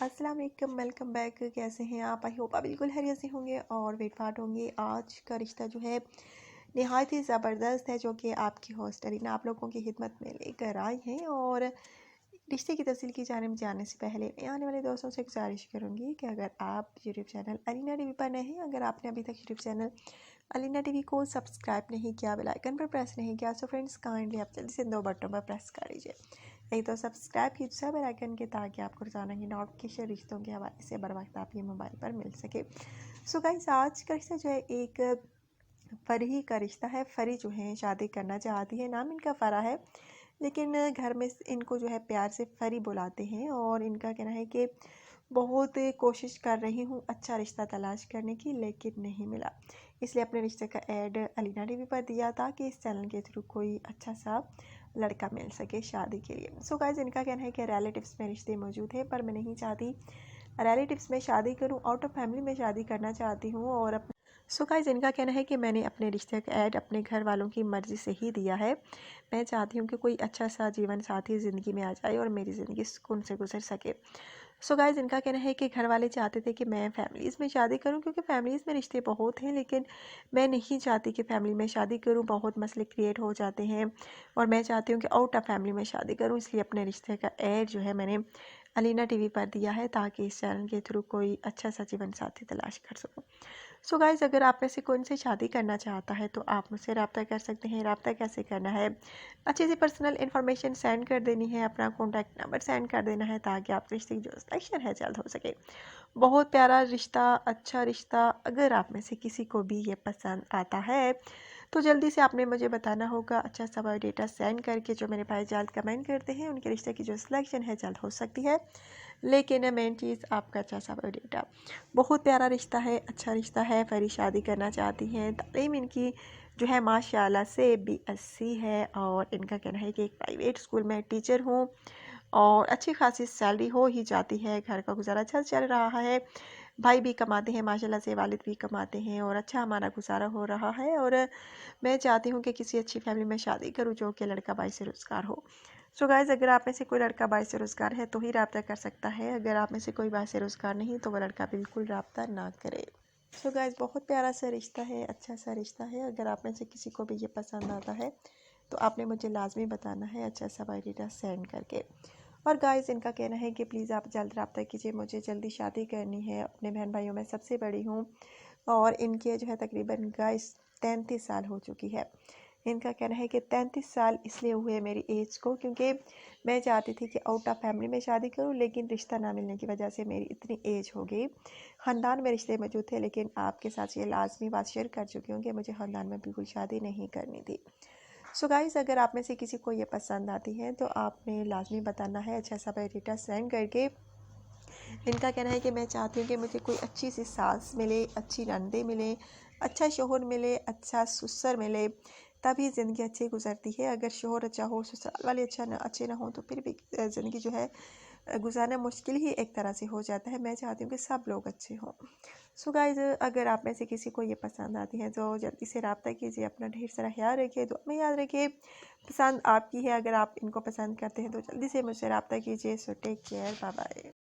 अस्सलाम वालेकुम, welcome back. कैसे हैं आप? आई होप आप बिल्कुल खैरियत से होंगे और वेटफाट होंगे। आज का रिश्ता जो है नहायत ही ज़बरदस्त है, जो कि आपकी होस्ट अरीना आप लोगों की खिदमत में लेकर आई हैं। और रिश्ते की तफसील की जाने में जाने से पहले मैं आने वाले दोस्तों से गुजारिश करूँगी कि अगर आप यूट्यूब चैनल अरीना टीवी पर नए हैं, अगर आपने अभी तक यूट्यूब चैनल अलीना टीवी को सब्सक्राइब नहीं किया, बेल आइकन पर प्रेस नहीं किया, सो फ्रेंड्स काइंडली आप जल्दी से दो बटनों पर प्रेस कर लीजिए। नहीं तो सब्सक्राइब कीजिए बेल आइकन के, ताकि आपको रोजाना की नोटिफिकेशन रिश्तों के हवाले से बर वक्त आपके मोबाइल पर मिल सके। सो गाइस, आज का रिश्ता जो है एक फरी का रिश्ता है। फरी जो है शादी करना चाहती है, नाम इनका फरा है, लेकिन घर में इनको जो है प्यार से फरी बुलाते हैं। और इनका कहना है कि बहुत कोशिश कर रही हूँ अच्छा रिश्ता तलाश करने की, लेकिन नहीं मिला, इसलिए अपने रिश्ते का ऐड अलीना टीवी पर दिया ताकि इस चैनल के थ्रू कोई अच्छा सा लड़का मिल सके शादी के लिए। सो गाइस, इनका कहना है कि रिलेटिव्स में रिश्ते मौजूद है, पर मैं नहीं चाहती रिलेटिव्स में शादी करूं, आउट ऑफ फैमिली में शादी करना चाहती हूं। और सो गाइस, इनका कहना है कि मैंने अपने रिश्ते का ऐड अपने घर वालों की मर्ज़ी से ही दिया है। मैं चाहती हूँ कि कोई अच्छा सा जीवन साथी ज़िंदगी में आ जाए और मेरी ज़िंदगी सुकून से गुजर सके। सो गाइस, इनका कहना है कि घर वाले चाहते थे कि मैं फैमिलीज़ में शादी करूं, क्योंकि फैमिलीज़ में रिश्ते बहुत हैं, लेकिन मैं नहीं चाहती कि फैमिली में शादी करूं, बहुत मसले क्रिएट हो जाते हैं। और मैं चाहती हूं कि आउट ऑफ फैमिली में शादी करूं, इसलिए अपने रिश्ते का ऐड जो है मैंने अलीना टीवी पर दिया है, ताकि इस चैनल के थ्रू कोई अच्छा सा जीवन साथी तलाश कर सकूं। सो गाइस, अगर आप में से कोई से शादी करना चाहता है तो आप मुझसे रब्ता कर सकते हैं। रब्ता कैसे करना है? अच्छी सी पर्सनल इन्फॉर्मेशन सेंड कर देनी है, अपना कॉन्टैक्ट नंबर सेंड कर देना है, ताकि आप रिश्ते की जो सिलेक्शन है जल्द हो सके। बहुत प्यारा रिश्ता, अच्छा रिश्ता। अगर आप में से किसी को भी ये पसंद आता है तो जल्दी से आपने मुझे बताना होगा, अच्छा सा बायोडेटा सेंड करके। जो मेरे भाई जल्द कमेंट करते हैं उनके रिश्ते की जो सिलेक्शन है जल्द हो सकती है, लेकिन मेन चीज़ आपका अच्छा सा बायोडेटा। बहुत प्यारा रिश्ता है, अच्छा रिश्ता है। फरी शादी करना चाहती हैं, तालीम इनकी जो है माशाल्लाह से BSc है। और इनका कहना है कि एक प्राइवेट स्कूल में टीचर हूँ और अच्छी खासी सैलरी हो ही जाती है, घर का गुजारा अच्छा चल रहा है। भाई भी कमाते हैं माशाल्लाह से, वालिद भी कमाते हैं और अच्छा हमारा गुजारा हो रहा है। और मैं चाहती हूँ कि किसी अच्छी फैमिली में शादी करूँ, जो कि लड़का बाइस रोज़गार हो। सो गाइज़, अगर आप में से कोई लड़का बाइस रोज़गार है तो ही रब्ता कर सकता है। अगर आप में से कोई बाइस रोज़गार नहीं तो वह लड़का बिल्कुल रब्ता ना करे। सो गाइज़, बहुत प्यारा सा रिश्ता है, अच्छा सा रिश्ता है। अगर आप में से किसी को भी ये पसंद आता है तो आपने मुझे लाजमी बताना है, अच्छा सा बायोडेटा सेंड करके। और गाइस, इनका कहना है कि प्लीज़ आप जल्द रब्ता कीजिए, मुझे जल्दी शादी करनी है। अपने बहन भाइयों में सबसे बड़ी हूँ और इनके जो है तकरीबन गाइस 33 साल हो चुकी है। इनका कहना है कि 33 साल इसलिए हुए मेरी एज को, क्योंकि मैं चाहती थी कि आउट ऑफ फैमिली में शादी करूं, लेकिन रिश्ता ना मिलने की वजह से मेरी इतनी एज हो गई। ख़ानदान में रिश्ते मौजूद थे, लेकिन आपके साथ ये लाजमी बात शेयर कर चुकी हूँ कि मुझे ख़ानदान में बिल्कुल शादी नहीं करनी थी। सो गाइस, अगर आप में से किसी को ये पसंद आती है तो आपने लाजमी बताना है, अच्छा सा बायोडेटा सेंड करके। इनका कहना है कि मैं चाहती हूँ कि मुझे कोई अच्छी सी सास मिले, अच्छी नंदे मिले, अच्छा शोहर मिले, अच्छा ससुर मिले, तभी ज़िंदगी अच्छी गुजरती है। अगर शोहर अच्छा हो, ससुराल वाले अच्छे ना हो तो फिर भी ज़िंदगी जो है गुजारना मुश्किल ही एक तरह से हो जाता है। मैं चाहती हूँ कि सब लोग अच्छे हों। सो गाइज, अगर आप में से किसी को ये पसंद आती है तो जल्दी से रब्ता कीजिए। अपना ढेर सारा ख्याल रखिए, दुआ में याद रखिए। पसंद आपकी है, अगर आप इनको पसंद करते हैं तो जल्दी से मुझसे रब्ता कीजिए। So take care, bye bye.